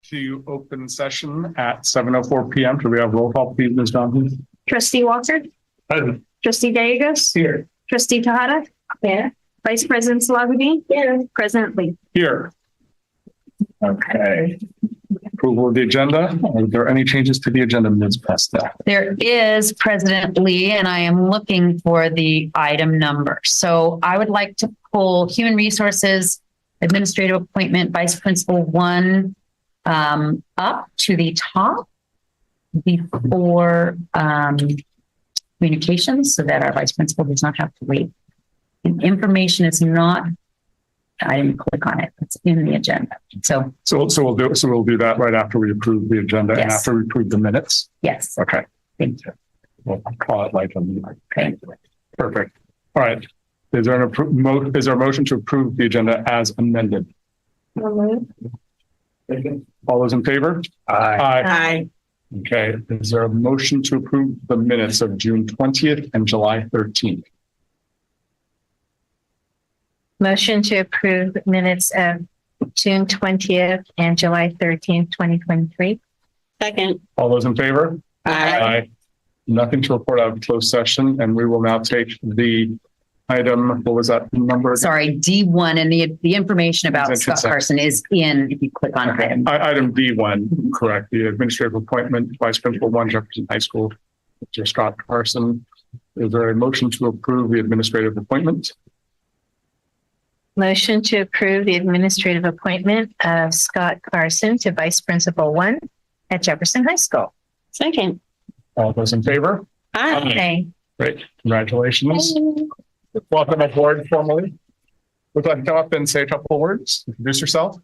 to open session at 7:04 p.m. Do we have roll call, please, Ms. Johnson? Trustee Walker? Present. Trustee Gallegos? Here. Trustee Tejada? Here. Vice President Slavany? Here. President Lee? Here. Okay. Approval of the agenda. Are there any changes to the agenda, Ms. Pesta? There is, President Lee, and I am looking for the item number. So I would like to pull Human Resources Administrative Appointment Vice Principal 1 up to the top before communications, so that our Vice Principal does not have to wait. And information is not, I didn't click on it. It's in the agenda. So we'll do that right after we approve the agenda. Yes. And after we approve the minutes. yes, Okay. thank you. We'll call it like Okay. perfect. All right. Is there a motion to approve the agenda as amended? All those in favor? Aye. Aye. Okay. Is there a motion to approve the minutes of June 20th and July 13th? Motion to approve minutes of June 20th and July 13th, 2023. Second. All those in favor? Aye. Nothing to report out of closed session, and we will now take the item. What was that number? Sorry, D1, and the information about Exemption Scott Carson is in, if you click on Okay. it. Item D1, correct. The administrative appointment, Vice Principal 1, Jefferson High School, Mr. Scott Carson. Is there a motion to approve the administrative appointment? Motion to approve the administrative appointment of Scott Carson to Vice Principal 1 at Jefferson High School. Second. All those in favor? Aye. Okay. Great. Congratulations. Welcome aboard formally. Would you like to come up and say a couple of words? Introduce yourself.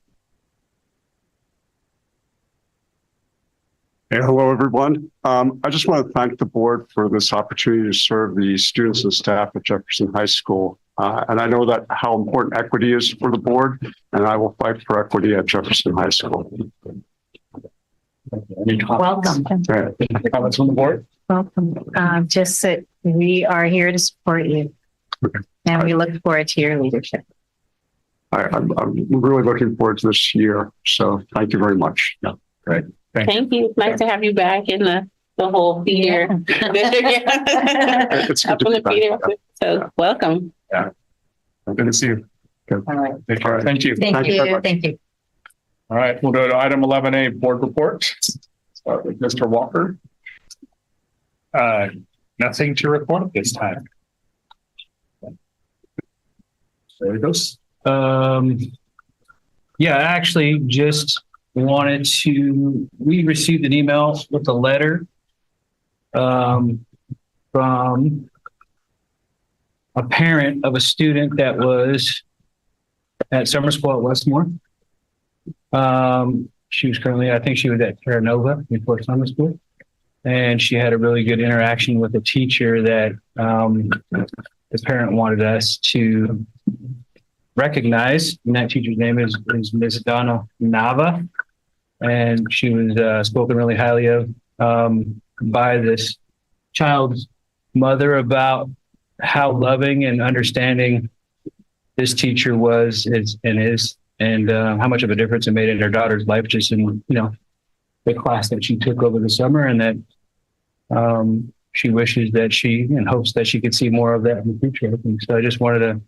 Hey, hello, everyone. I just want to thank the board for this opportunity to serve the students and staff at Jefferson High School. And I know that how important equity is for the board, and I will fight for equity at Jefferson High School. Any comments? Welcome. Any comments from the board? Welcome. Just that we are here to support you. And we look forward to your leadership. I'm really looking forward to this year. So thank you very much. Yeah, great. Thank you. It's nice to have you back in the whole feeder. It's good to be back. So welcome. Yeah. Good to see you. Good. All right. Take care. Thank you. Thank you very you. much. Thank you. All right, we'll go to item 11A, board report. Start with Mr. Walker. Nothing to report at this time. There he goes. Yeah, I actually just wanted to, we received an email with a letter from a parent of a student that was at summer school at Westmore. She was currently, I think she was at Terra Nova before summer school. And she had a really good interaction with a teacher that the parent wanted us to recognize. And that teacher's name is Ms. Donna Nava. And she was spoken really highly of by this child's mother about how loving and understanding this teacher was and is, and how much of a difference it made in her daughter's life, just in, the class that she took over the summer, and that she wishes that she and hopes that she could see more of that in the future. So I just wanted to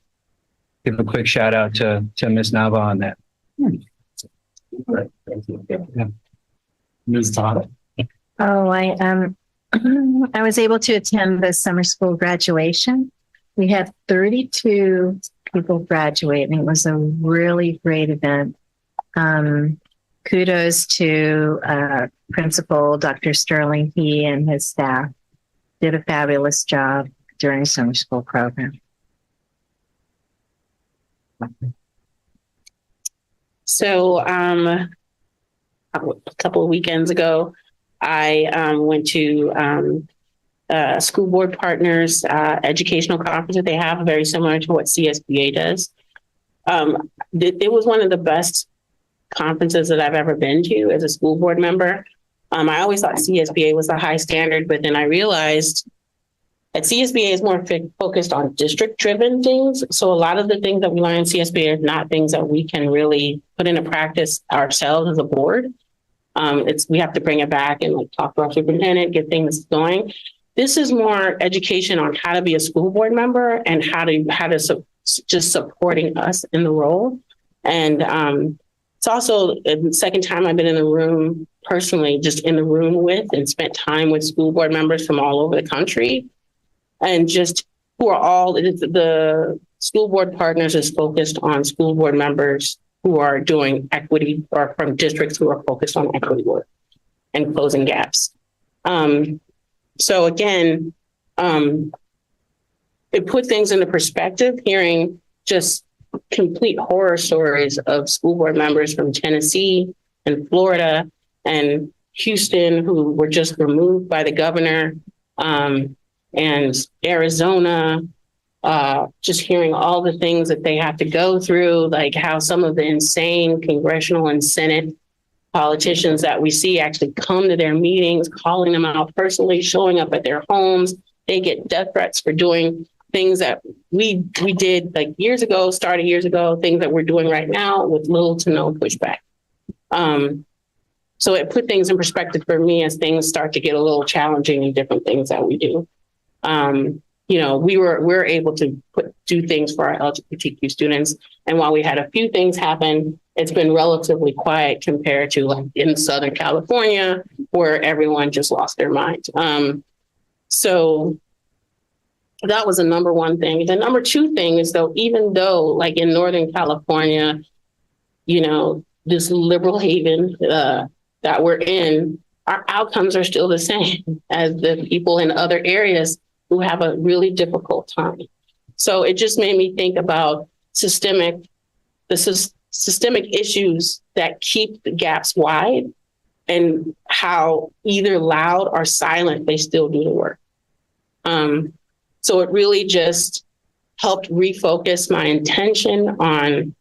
give a quick shout out to Ms. Nava on that. Great. Thank you. Yeah. Ms. Tata. Oh, I was able to attend the summer school graduation. We had 32 people graduate, and it was a really great event. Kudos to Principal Dr. Sterling. He and his staff did a fabulous job during the summer school program. So a couple of weekends ago, I went to School Board Partners educational conference that they have, very similar to what CSBA does. It was one of the best conferences that I've ever been to as a school board member. I always thought CSBA was the high standard, but then I realized that CSBA is more focused on district-driven things. So a lot of the things that we learn in CSBA are not things that we can really put into practice ourselves as a board. We have to bring it back and like talk to our superintendent, get things going. This is more education on how to be a school board member and how to just supporting us in the role. And it's also the second time I've been in the room personally, just in the room with and spent time with school board members from all over the country, and just who are all the school board partners is focused on school board members who are doing equity, or from districts who are focused on equity work and closing gaps. So again, it put things into perspective, hearing just complete horror stories of school board members from Tennessee and Florida and Houston who were just removed by the governor, and Arizona, just hearing all the things that they have to go through, like how some of the insane congressional and Senate politicians that we see actually come to their meetings, calling them out personally, showing up at their homes. They get death threats for doing things that we did like years ago, started years ago, things that we're doing right now with little to no pushback. So it put things in perspective for me as things start to get a little challenging in different things that we do. You know, we're able to do things for our LGBTQ students. And while we had a few things happen, it's been relatively quiet compared to like in Southern California, where everyone just lost their mind. So that was the number one thing. The number two thing is, though, even though like in Northern California, you know, this liberal haven that we're in, our outcomes are still the same as the people in other areas who have a really difficult time. So it just made me think about systemic issues that keep the gaps wide, and how either loud or silent, they still do the work. So it really just helped refocus my intention on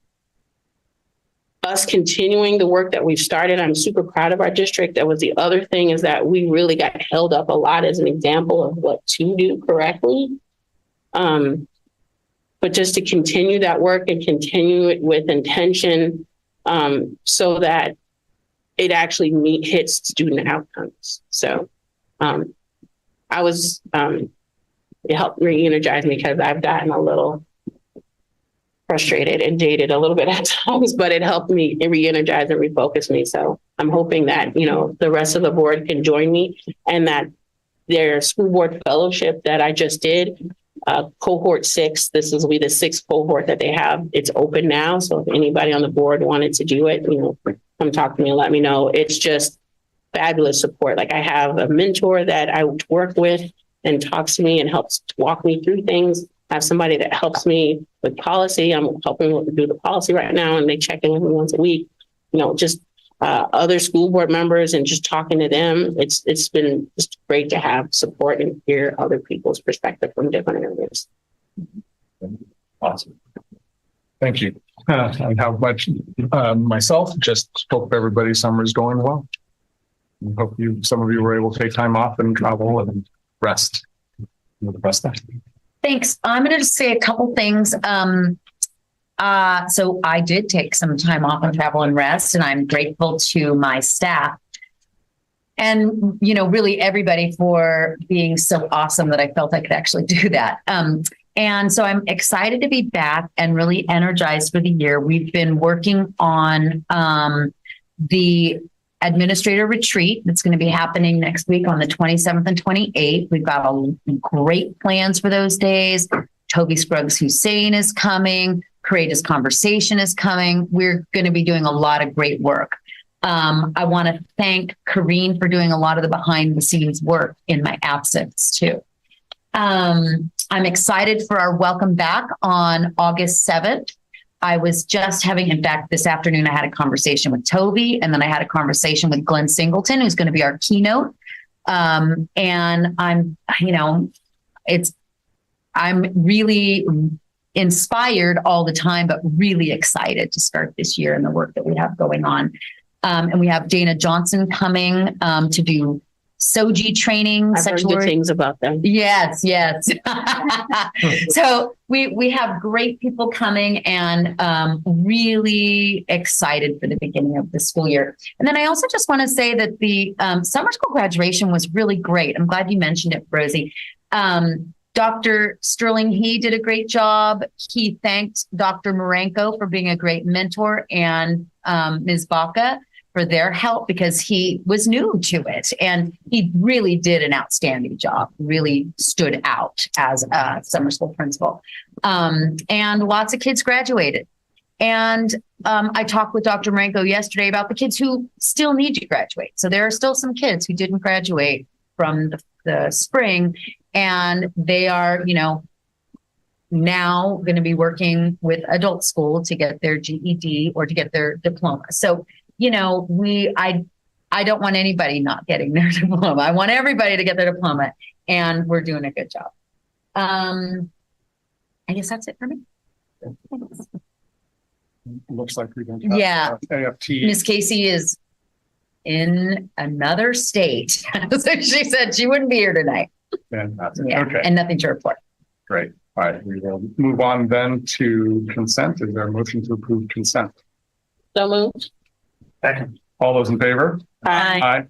us continuing the work that we've started. I'm super proud of our district. That was the other thing, is that we really got held up a lot as an example of what to do correctly. But just to continue that work and continue it with intention, so that it actually hits student outcomes. So it helped re-energize me, because I've gotten a little frustrated and jaded a little bit at times, but it helped me re-energize and refocus me. So I'm hoping that, you know, the rest of the board can join me, and that their school board fellowship that I just did, cohort 6, this will be the 6th cohort that they have. It's open now. So if anybody on the board wanted to do it, you know, come talk to me and let me know. It's just fabulous support. Like, I have a mentor that I work with and talks to me and helps walk me through things. I have somebody that helps me with policy. I'm helping do the policy right now, and they check in with me once a week. You know, just other school board members, and just talking to them. It's been just great to have support and hear other people's perspective from different areas. Awesome. Thank you. And how much myself just hope everybody's summer is going well. I hope some of you were able to take time off and travel and rest. The best. Thanks. I'm going to just say a couple things. So I did take some time off and travel and rest, and I'm grateful to my staff and, you know, really everybody for being so awesome that I felt I could actually do that. And so I'm excited to be back and really energized for the year. We've been working on the administrator retreat that's going to be happening next week on the 27th and 28th. We've got great plans for those days. Toby Scruggs Hussein is coming. Courageous Conversation is coming. We're going to be doing a lot of great work. I want to thank Kareen for doing a lot of the behind the scenes work in my absence too. I'm excited for our welcome back on August 7th. I was just having, in fact, this afternoon, I had a conversation with Toby, and then I had a conversation with Glenn Singleton, who's going to be our keynote. And I'm really inspired all the time, but really excited to start this year and the work that we have going on. And we have Dana Johnson coming to do SOGI training, I've heard good things about them. Yes, yes. So we have great people coming and really excited for the beginning of the school year. And then I also just want to say that the summer school graduation was really great. I'm glad you mentioned it, Rosie. Dr. Sterling, he did a great job. He thanked Dr. Marenko for being a great mentor and Ms. Baca for their help because he was new to it. And he really did an outstanding job, really stood out as a summer school principal. And lots of kids graduated. And I talked with Dr. Marenko yesterday about the kids who still need to graduate. So there are still some kids who didn't graduate from the spring, and they are, now going to be working with adult school to get their GED or to get their diploma. So, I don't want anybody not getting their diploma. I want everybody to get their diploma, and we're doing a good job. I guess that's it for me. Thanks. Looks like we don't have AFT. Miss Casey is in another state. So she said she wouldn't be here tonight. Fantastic. Yeah, Okay. and nothing to report. Great. All right. We will move on then to consent. Is there a motion to approve consent? So moved. Second. All those in favor? Aye. Aye.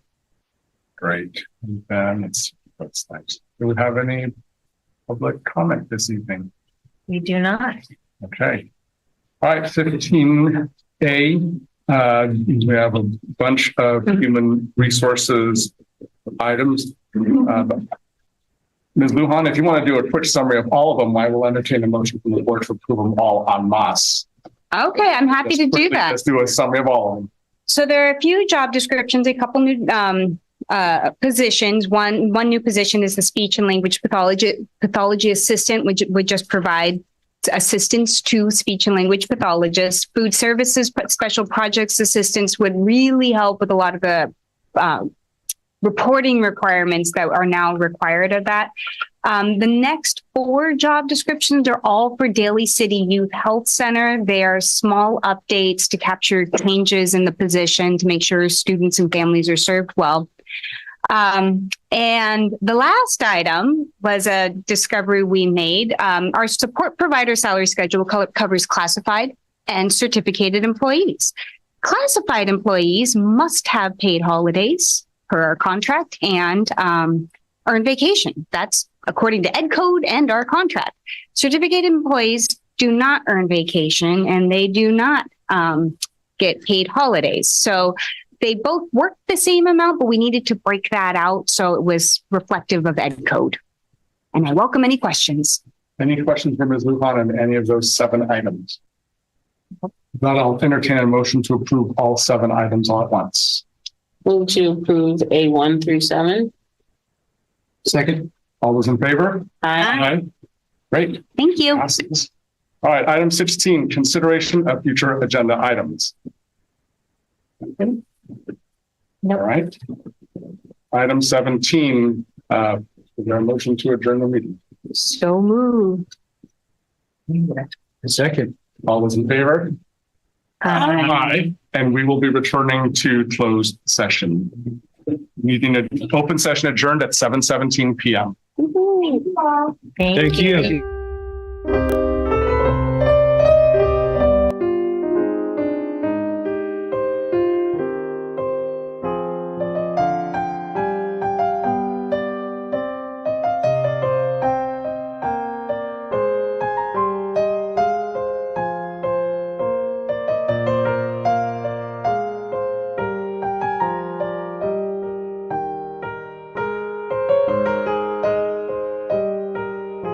Great. And then that's nice. Do we have any public comment this evening? We do not. Okay. All right, 15A. We have a bunch of human resources items. Ms. Lujan, if you want to do a quick summary of all of them, I will entertain a motion from the board to approve them all en masse. Okay, I'm happy to do that. Let's do a summary of all of them. So there are a few job descriptions, a couple new positions. One new position is the speech and language pathology assistant, which would just provide assistance to speech and language pathologists. Food services special projects assistants would really help with a lot of the reporting requirements that are now required of that. The next 4 job descriptions are all for Daly City Youth Health Center. They are small updates to capture changes in the position to make sure students and families are served well. And the last item was a discovery we made. Our support provider salary schedule covers classified and certificated employees. Classified employees must have paid holidays per our contract and earn vacation. That's according to Ed Code and our contract. Certificated employees do not earn vacation and they do not get paid holidays. So they both work the same amount, but we needed to break that out so it was reflective of Ed Code. And I welcome any questions. Any questions for Ms. Lujan on any of those 7 items? If not, I'll entertain a motion to approve all 7 items all at once. Move to approve A1 through 7. Second. All those in favor? Aye. Great. Thank you. Passes. All right, item 16, consideration of future agenda items. Nope. All right. Item 17, is there a motion to adjourn the meeting? So moved. Second. All those in favor? Aye. And we will be returning to closed session. Meeting open session adjourned at 7:17 p.m. Thank you. you.